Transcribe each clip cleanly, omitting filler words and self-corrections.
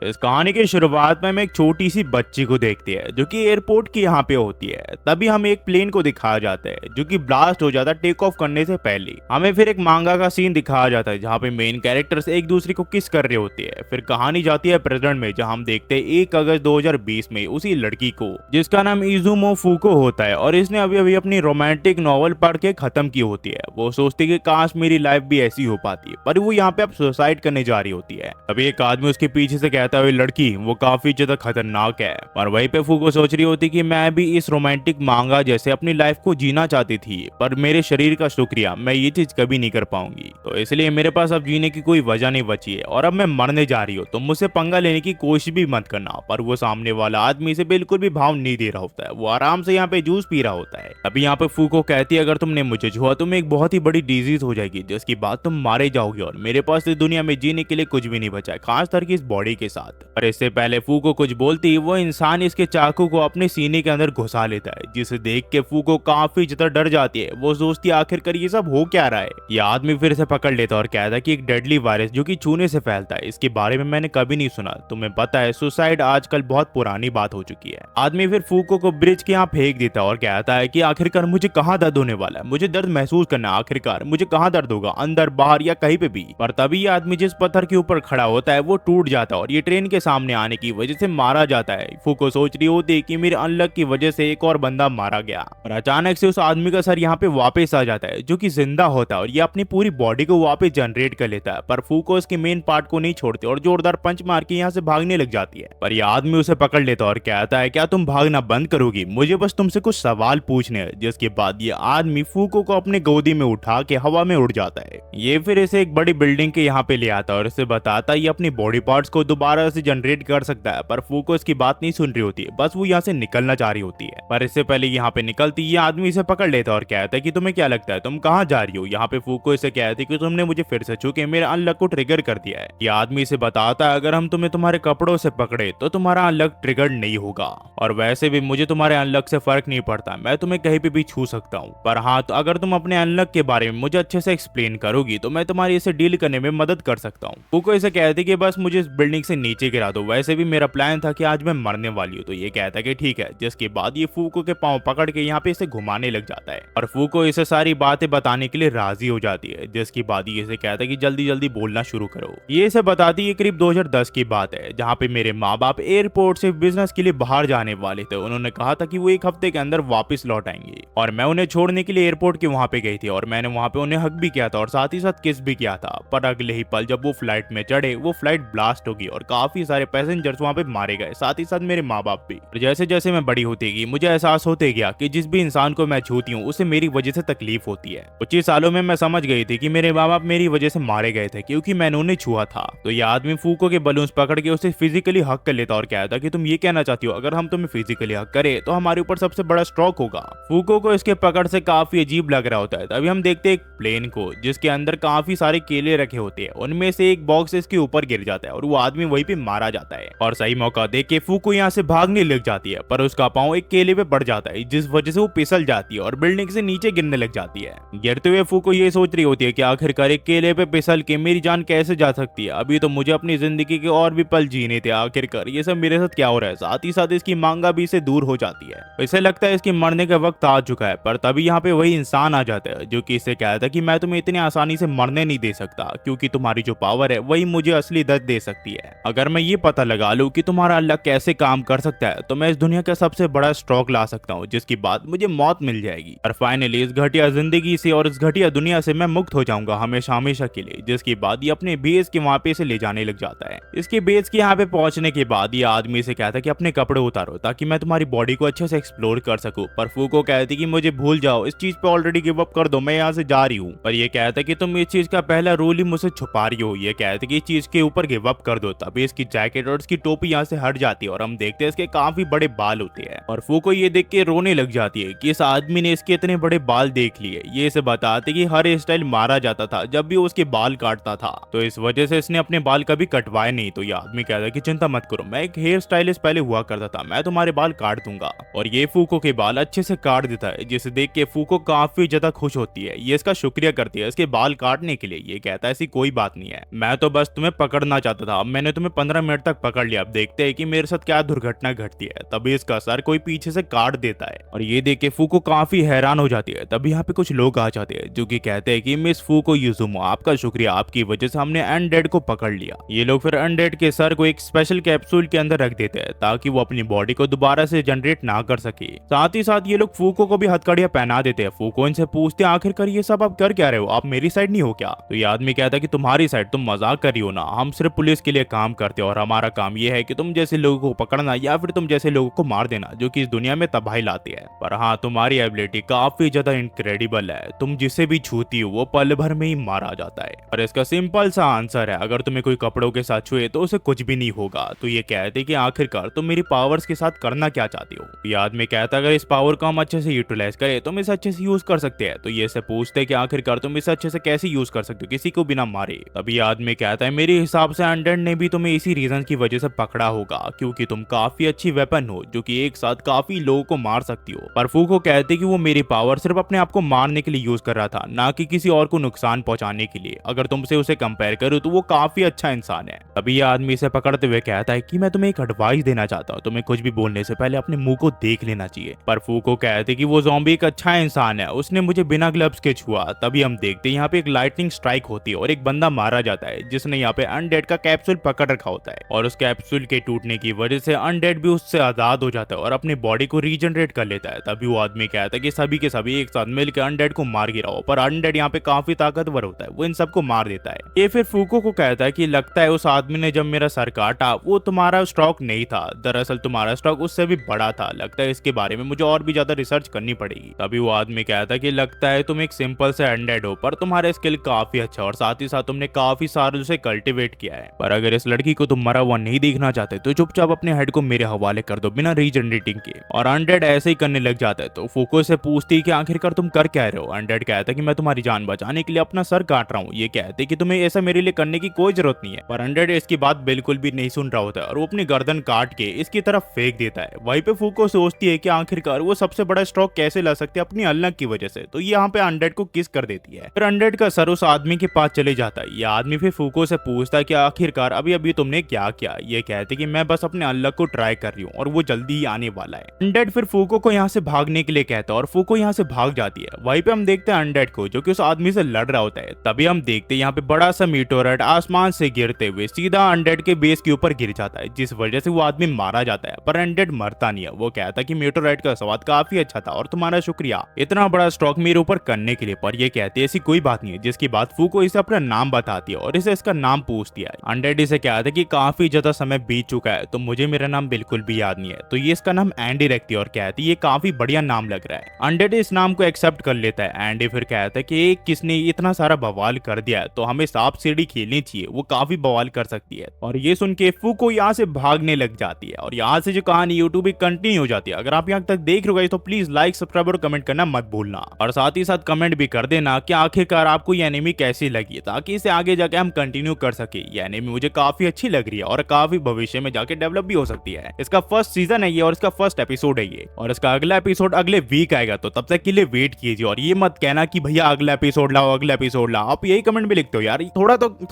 इस कहानी की शुरुआत में हम एक छोटी सी बच्ची को देखते हैं जो कि एयरपोर्ट की यहाँ पे होती है। तभी हमें एक प्लेन को दिखाया जाता है जो कि ब्लास्ट हो जाता है टेक ऑफ करने से पहले। हमें फिर एक मांगा का सीन दिखाया जाता है जहाँ पे मेन कैरेक्टर्स एक दूसरे को किस कर रहे होते हैं। फिर कहानी जाती है प्रेजेंट में जहाँ हम देखते हैं 1 अगस्त 2020 में उसी लड़की को जिसका नाम इजुमो फूको होता है और इसने अभी अभी अपनी रोमांटिक नॉवल पढ़ के खत्म की होती है। वो सोचती है कि काश मेरी लाइफ भी ऐसी हो पाती है, पर वो यहाँ पे अब सुसाइड करने जा रही होती है। तभी एक आदमी उसके पीछे से कहता है लड़की वो काफी ज्यादा खतरनाक है। और वहीं पे फूको सोच रही होती कि मैं भी इस रोमांटिक मांगा जैसे अपनी लाइफ को जीना चाहती थी, पर मेरे शरीर का शुक्रिया मैं ये चीज कभी नहीं कर पाऊंगी, तो इसलिए मेरे पास अब जीने की कोई वजह नहीं बची है और अब मैं मरने जा रही हूँ, तो मुझसे पंगा लेने की कोशिश भी मत करना। पर वो सामने वाला आदमी से बिल्कुल भी भाव नहीं दे रहा होता है, वो आराम से यहाँ पे जूस पी रहा होता है। अभी यहाँ पे फूको कहती है अगर तुमने मुझे छुआ तो एक बहुत ही बड़ी डिजीज हो जाएगी जिसकी बाद तुम मारे जाओगे और मेरे पास इस दुनिया में जीने के लिए कुछ भी नहीं बचा है, खासकर की इस बॉडी के साथ। पर इससे पहले फूको कुछ बोलती वो इंसान इसके चाकू को अपने सीने के अंदर घुसा लेता है, जिसे देख के फूको काफी ज्यादा डर जाती है। वो सोचती है आखिरकार ये सब हो क्या रहा है। ये आदमी फिर से पकड़ लेता है और कहता है कि एक डेडली वायरस जो कि छूने से फैलता है, इसके बारे में मैंने कभी नहीं सुना, तुम्हें पता है सुसाइड आजकल बहुत पुरानी बात हो चुकी है। आदमी फिर फूको को ब्रिज के यहाँ फेंक देता है और कहता है कि आखिरकार मुझे कहाँ दर्द होने वाला है, मुझे दर्द महसूस करना, आखिरकार मुझे कहाँ दर्द होगा, अंदर बाहर या कहीं पे भी। पर तभी ये आदमी जिस पत्थर के ऊपर खड़ा होता है वो टूट जाता है और ये ट्रेन के सामने आने की वजह से मारा जाता है। फूको सोच रही होती है कि मेरे अनलक की वजह से एक और बंदा मारा गया, और अचानक से उस आदमी का सर यहाँ पे वापस आ जाता है जो कि जिंदा होता है और ये अपनी पूरी बॉडी को वापस जनरेट कर लेता है। पर फूको उसके मेन पार्ट को नहीं छोड़ते और जोरदार पंच मार के यहाँ से भागने लग जाती है। पर यह आदमी उसे पकड़ लेता है और कहता है क्या तुम भागना बंद करोगी, मुझे बस तुमसे कुछ सवाल पूछने हैं। जिसके बाद ये आदमी फूको को अपने गोदी में उठा के हवा में उड़ जाता है। ये फिर इसे एक बड़ी बिल्डिंग के यहाँ पे ले आता है और इसे बताता है ये अपनी बॉडी पार्ट्स को दोबारा से जनरेट कर सकता है। पर फूको इसकी बात नहीं सुन रही होती है, बस वो यहाँ से निकलना चाह रही होती है। पर इससे पहले यहाँ पे निकलती ये आदमी इसे पकड़ लेता है और कहता है कि तुम्हें क्या लगता है तुम कहाँ जा रही हो। यहाँ पे फूको इसे कहती है कि तुमने मुझे फिर से छू के मेरे अनलक को ट्रिगर कर दिया है। ये आदमी इसे बताता है अगर हम तुम्हें तुम्हारे कपड़ों से पकड़े तो तुम्हारा अनलक ट्रिगर नहीं होगा, और वैसे भी मुझे तुम्हारे अनलक से फर्क नहीं पड़ता, मैं तुम्हें कहीं पे भी छू सकता हूँ। पर हाँ, तो अगर तुम अपने अनलक के बारे में मुझे अच्छे से एक्सप्लेन करोगी तो मैं तुम्हारी इसे डील करने में मदद कर सकता हूँ। फूको इसे कहती है कि बस मुझे इस बिल्डिंग से नीचे गिरा दो, वैसे भी मेरा प्लान था कि आज मैं मरने वाली हूँ। तो ये कहता है कि ठीक है। जिसके बाद ये फूको के पांव पकड़ के यहाँ पे इसे घुमाने लग जाता है और फूको इसे सारी बातें बताने के लिए राजी हो जाती है। जिसके बाद ये इसे कहता है कि जल्दी जल्दी बोलना शुरू करो। ये इसे बताती है करीब 2010 की बात है जहाँ पे मेरे माँ बाप एयरपोर्ट से बिजनेस के लिए बाहर जाने वाले थे। उन्होंने कहा था कि वो 1 हफ्ते के अंदर वापस लौट आएंगे और मैं उन्हें छोड़ने के लिए एयरपोर्ट के वहाँ पे गई थी और मैंने वहाँ पे उन्हें हक भी किया था और साथ ही साथ किस भी किया था। पर अगले ही पल जब वो फ्लाइट में चढ़े वो फ्लाइट ब्लास्ट होगी और काफी सारे पैसेंजर्स वहाँ पे मारे गए, साथ ही साथ मेरे माँ बाप भी। जैसे जैसे मैं बड़ी होती गई मुझे एहसास होते गया कि जिस भी इंसान को मैं छूती हूँ उसे मेरी वजह से तकलीफ होती है। कुछ ही सालों में मैं समझ गई थी कि मेरे माँ बाप मेरी वजह से मारे गए थे क्योंकि मैंने उन्हें छुआ था। तो ये आदमी फूको के बलून्स पकड़ के उसे फिजिकली हक कर लेता और कहता कि तुम ये कहना चाहती हो अगर हम तुम्हें फिजिकली हक करें तो हमारे ऊपर सबसे बड़ा स्ट्रोक होगा। फूको को इसके पकड़ से काफी अजीब लग रहा होता है। तभी हम देखते हैं एक प्लेन को जिसके अंदर काफी सारे केले रखे होते हैं, उनमें से एक बॉक्स इसके ऊपर गिर जाता है और वो आदमी वहीं पे मारा जाता है। और सही मौका देख के फूको यहाँ से भागने लग जाती है, पर उसका पाँव एक केले पे पड़ जाता है जिस वजह से वो फिसल जाती है और बिल्डिंग से नीचे गिरने लग जाती है। गिरते हुए फूको ये सोच रही होती है कि आखिरकार एक केले पे फिसल के मेरी जान कैसे जा सकती है, अभी तो मुझे अपनी जिंदगी के और भी पल जीने थे, आखिरकार ये सब मेरे साथ क्या हो रहा है। साथ ही साथ इसकी मांगा भी इसे दूर हो जाती है, इसे लगता है इसके मरने का वक्त आ चुका है। पर तभी यहाँ पे वही इंसान आ जाता है जो कि इसे कहता है कि मैं तुम्हें इतनी आसानी से मरने नहीं दे सकता क्योंकि तुम्हारी जो पावर है वही मुझे असली दर्द दे सकती है। अगर मैं ये पता लगा लूं कि तुम्हारा अल्लाह कैसे काम कर सकता है तो मैं इस दुनिया का सबसे बड़ा स्ट्रोक ला सकता हूँ जिसकी बाद मुझे मौत मिल जाएगी और फाइनली इस घटिया जिंदगी से और इस घटिया दुनिया से मैं मुक्त हो जाऊंगा हमेशा हमेशा के लिए। जिसके बाद ये अपने बेस के वहाँ पे से ले जाने लग जाता है। इसके बेस के यहाँ पे पहुंचने के बाद ये आदमी से कहता है कि अपने कपड़े उतारो ताकि मैं तुम्हारी बॉडी को अच्छे से एक्सप्लोर कर सकूं। पर फूको कहती कि मुझे भूल जाओ, इस चीज पे ऑलरेडी गिव अप कर दो, मैं यहाँ से जा रही हूँ। पर ये कहता है कि तुम इस चीज का पहला रूल ही मुझसे छुपा रही हो। ये कहते कि इस चीज के ऊपर गिव अप कर दो। तभी इसकी जैकेट और इसकी टोपी यहाँ से हट जाती है और हम देखते हैं इसके काफी बड़े बाल होते हैं और फूको ये देख के रोने लग जाती है कि इस आदमी ने इसके इतने बड़े बाल देख लिए। ये इसे बताते कि हर स्टाइल मारा जाता था जब भी उसके बाल काटता था, तो इस वजह से इसने अपने बाल कभी कटवाए नहीं। तो ये आदमी कहता है कि चिंता मत करो, मैं एक हेयर स्टाइलिस्ट पहले हुआ करता था, मैं तुम्हारे बाल काट दूंगा। और ये फूको के बाल अच्छे से काट देता है जिसे देख के फूको काफी ज्यादा खुश होती है। ये इसका शुक्रिया करती है इसके बाल काटने के लिए। ये कहता है ऐसी कोई बात नहीं है, मैं तो बस तुम्हें पकड़ना चाहता था, अब मैंने तुम्हें 15 मिनट तक पकड़ लिया, अब देखते हैं कि मेरे साथ क्या दुर्घटना घटती है। तभी इसका सर कोई पीछे से काट देता है और ये देख के फूको काफी हैरान हो जाती है। तभी यहाँ पे कुछ लोग आ जाते हैं जो कि कहते हैं कि मिस फूको युजुमो, आपका शुक्रिया, आपकी वजह से हमने अनडेड को पकड़ लिया। ये लोग फिर अनडेड के सर को एक स्पेशल कैप्सूल के अंदर रख देते हैं ताकि वो अपनी बॉडी को दोबारा से जनरेट ना कर सके। साथ ही साथ ये लोग फूको को भी हथकड़ियां पहना देते हैं। फूको इनसे पूछते हैं आखिरकार ये सब आप कर क्या रहे हो, आप मेरी साइड नहीं हो क्या? तो ये आदमी कहता है कि तुम्हारी साइड, तुम मजाक कर रही हो ना, हम सिर्फ पुलिस के लिए काम करते हैं और हमारा काम ये है कि तुम जैसे लोगों को पकड़ना या फिर तुम जैसे लोगों को मार देना जो कि इस दुनिया में तबाही लाती है। पर हाँ, तुम्हारी एबिलिटी काफी ज्यादा इनक्रेडिबल है, तुम जिसे भी छूती हो वो पल भर में ही मारा जाता है। और इसका सिंपल सा आंसर है, अगर तुम्हें कोई कपड़ों के साथ छुए तो उसे कुछ भी नहीं होगा। तो ये कहते कि आखिरकार तुम मेरी पावर्स के साथ करना क्या चाहती हो? ये आदमी कहता अगर इस पावर को हम अच्छे से यूटिलाइज करें तो हम इसे अच्छे से यूज कर सकते हैं। तो ये से पूछते कि आखिरकार तुम इसे अच्छे से कैसे यूज कर सकते हो किसी को बिना मारे? तभी आदमी कहता है मेरे हिसाब से अनडेड ने भी तुम्हें इसी रीजन की वजह से पकड़ा होगा क्योंकि तुम काफी अच्छी वेपन हो जो कि एक साथ काफी लोगों को मार सकती हो। पर फूको कहते कि वो मेरी पावर सिर्फ अपने आप को मारने के लिए यूज कर रहा था, ना कि किसी और को नुकसान पहुंचाने के लिए। अगर तुमसे उसे कंपेयर करो तो वो काफी अच्छा इंसान है। तभी आदमी इसे पकड़ते हुए कहता है कि मैं तुम्हें एक एडवाइस देना चाहता हूँ, तुम्हें कुछ भी बोलने से पहले अपने मुंह को देख लेना चाहिए। पर फूको कहते कि वो ज़ॉम्बी एक अच्छा इंसान है, उसने मुझे बिना ग्लव्स के छुआ। तभी हम देखते हैं यहाँ पे एक लाइटनिंग स्ट्राइक होती है और एक बंदा मारा जाता है जिसने यहाँ पे अनडेड का कैप्सूल पकड़ रखा होता है और उस कैप्सूल के टूटने की वजह से अनडेड भी उससे आजाद हो जाता है और अपनी बॉडी को रीजनरेट कर लेता है। तभी वो आदमी कहता है कि सभी के सभी एक साथ मिलकर अनडेड को मार गिराओ, पर अनडेड यहाँ पे काफी ताकतवर होता है, वो इन सबको मार देता है। ये फिर फूको को कहता है कि लगता है उस आदमी ने जब मेरा सर काटा वो तुम्हारा स्टॉक नहीं था, दरअसल तुम्हारा स्टॉक उससे भी बड़ा था, लगता है इसके बारे में मुझे और भी ज्यादा रिसर्च करनी पड़ेगी। तभी वो आदमी कहता है कि लगता है तुम एक सिंपल से अनडेड हो पर तुम्हारा स्किल काफी अच्छा और साथ ही साथ तुमने काफी साल उसे कल्टिवेट किया है। पर अगर इस लड़की को तुम मरा हुआ नहीं देखना चाहते तो चुपचाप अपने हेड को मेरे हवाले कर दो बिना रीजनरेटिंग के। और अनडेड ऐसे ही करने लग जाता है। तो फूको से पूछती है कि आखिरकार तुम कर क्या रहे हो? अनडेड कहता है कि मैं तुम्हारी जान बचाने के लिए अपना सर काट रहा हूँ। ये कहते कि तुम्हें ऐसा मेरे लिए करने की कोई जरूरत नहीं है। पर अनडेड इसकी बात बिल्कुल भी नहीं सुन रहा होता है और वो अपनी गर्दन काट के इसकी तरफ फेंक देता है। वहीं पे फूको सोचती है कि आखिरकार वो सबसे बड़ा स्ट्रोक कैसे ला सकते हैं अपनी अल्लाह की वजह से। तो ये यहाँ पे अनडेड को किस कर देती है। फिर अनडेड का सर उस आदमी के पास चले जाता है। ये आदमी फिर फूको से पूछता है कि आखिरकार अभी अभी तुमने क्या किया? ये कहते कि मैं बस अपने अल्लाह को ट्राई कर रही हूँ और वो जल्दी ही आने वाला है। अनडेड फिर फूको को यहाँ से भागने के लिए कहता है और फूको यहाँ से भाग जाती है। वहीं पे हम देखते हैं अनडेड को जो कि उस आदमी से लड़ रहा होता है। तभी हम देखते हैं यहाँ पे बड़ा सा मीटोरेट आसमान से गिरते हुए सीधा अनडेड के बेस के ऊपर गिर जाता है जिस वजह से वो आदमी मारा जाता है। पर अनडेड मरता नहीं है। वो कहता है कि मीटोरेट का स्वाद काफी अच्छा था और तुम्हारा शुक्रिया इतना बड़ा स्ट्रोक मेरे ऊपर करने के लिए। पर ये कहते हैं ऐसी कोई बात नहीं है। जिसकी बात फूको इसे अपना नाम बताती है और इसे इसका नाम पूछती है। अनडेड इसे कहता है कि काफी ज्यादा समय बीत चुका है तो मुझे मेरा नाम बिल्कुल भी याद नहीं है। तो ये इसका नाम एंडी रखती है और कहती है ये काफी बढ़िया नाम लग रहा है। अनडेड इस नाम को एक्सेप्ट कर लेता है। एंडी फिर कहता है कि किसने इतना सारा बवाल कर दिया है तो हमें सांप सीढ़ी खेलनी चाहिए, वो काफी बवाल कर सकती है। और ये सुन के फूको यहाँ से भागने लग जाती है और यहाँ से जो कहानी यूट्यूब पे कंटिन्यू हो जाती है। अगर आप यहाँ तक देख रहे हो तो प्लीज लाइक सब्सक्राइब और कमेंट करना मत भूलना और साथ ही साथ कमेंट भी कर देना कि आखिरकार आपको ये एनिमी कैसी लगी ताकि इसे आगे जाके हम कंटिन्यू कर सके। ये एनिमी मुझे काफी अच्छी लग रही है और काफी भविष्य में जाके डेवलप भी हो सकती है। इसका फर्स्ट सीजन है ये और इसका फर्स्ट एपिसोड है ये और इसका अगला एपिसोड अगले वीक आएगा। तो तब तक के लिए वेट कीजिए और ये मत कहना कि भैया अगला एपिसोड लाओ अगला एपिसोड लाओ। आप यही कमेंट में लिखते हो यार,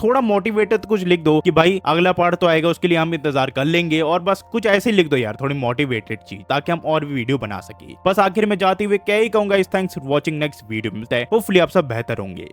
थोड़ा मोटिवेटेड कुछ लिख दो कि भाई अगला पार्ट तो आएगा उसके लिए हम इंतजार कर लेंगे और बस कुछ ऐसे लिख दो यार, थोड़ी मोटिवेटेड चीज ताकि हम और भी वीडियो बना सके। बस आखिर में जाते हुए क्या ही कहूंगा, इस thanks for watching, next video मिलता है, होपफुली आप सब बेहतर होंगे।